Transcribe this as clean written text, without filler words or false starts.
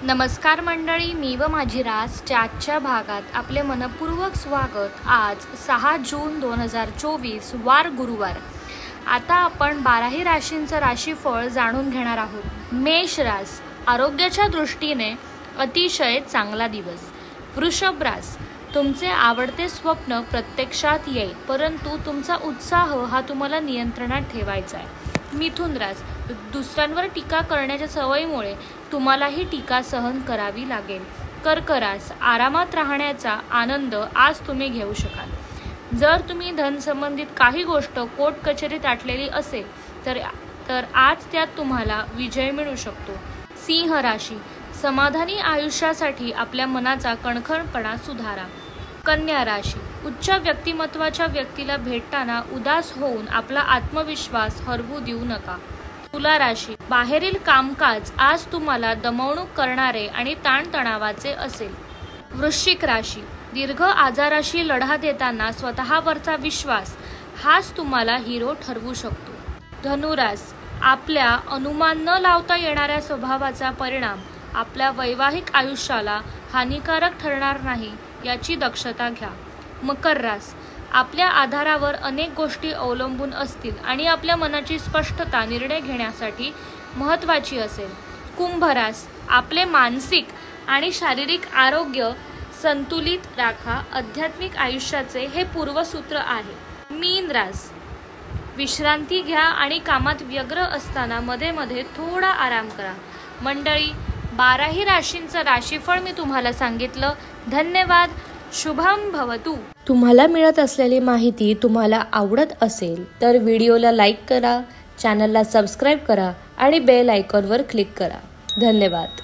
नमस्कार मंडळी, मी व माझी रासच्या आजच्या भागात आपले मनपूर्वक स्वागत। आज 6 जून 2024 वार गुरुवार। आता आपण 12ही राशींचं राशीफळ जाणून घेणार आहोत। मेष रास, आरोग्याच्या दृष्टीने अतिशय चांगला दिवस। वृषभ रास, तुमचे आवडते स्वप्न प्रत्यक्षात येईल, परंतु तुमचा उत्साह हा तुम्हाला नियंत्रणात ठेवायचा आहे। मिथुन रास, दुसऱ्यांवर टीका करण्याच्या सवयीमुळे तुम्हालाही टीका सहन करावी लागेल। कर्क रास, आरामात राहण्याचा आनंद आज तुम्ही घेऊ शकाल। जर तुम्ही धन संबंधित काही गोष्ट कोर्ट कचेरीत अटलेली असेल तर आज त्यात तुम्हाला विजय मिळू शकतो। सिंह राशी, समाधानी आयुष्यासाठी आपल्या मनाचा कणखरपणा सुधारा। कन्या राशी, उच्च व्यक्तिमत्वाच्या व्यक्तीला भेटताना उदास होऊन आपला आत्मविश्वास हरवू देऊ नका। तुला राशी, बाहेरील कामकाज आज तुम्हाला दमवणूक करणारे आणि ताणतणावाचे असेल। वृश्चिक राशी, दीर्घ आजाराशी लढा देताना स्वतःवरचा विश्वास हाच तुम्हाला हिरो ठरवू शकतो। धनुरास, आपल्या अनुमान न लावता येणाऱ्या स्वभावाचा परिणाम आपल्या वैवाहिक आयुष्याला हानिकारक ठरणार नाही याची दक्षता घ्या। मकर रास, आपल्या आधारावर अनेक गोष्टी अवलंबून असतील आणि आपल्या मनाची स्पष्टता निर्णय घेण्यासाठी महत्त्वाची असेल। कुंभ रास, आपले मानसिक आणि शारीरिक आरोग्य संतुलित राखा, आध्यात्मिक आयुष्याचे हे पूर्वसूत्र आहे। मीन रास, विश्रांती घ्या आणि कामात व्यग्र असताना मध्ये मध्ये थोडा आराम करा। मंडळी, 12ही राशींचं राशीफळ मी तुम्हाला सांगितलं। धन्यवाद। शुभम भवतु। तुम्हाला मिळत असलेली माहिती तुम्हाला आवडत असेल तर व्हिडिओला लाईक करा, चॅनलला सबस्क्राईब करा आणि बेल आयकॉनवर क्लिक करा। धन्यवाद।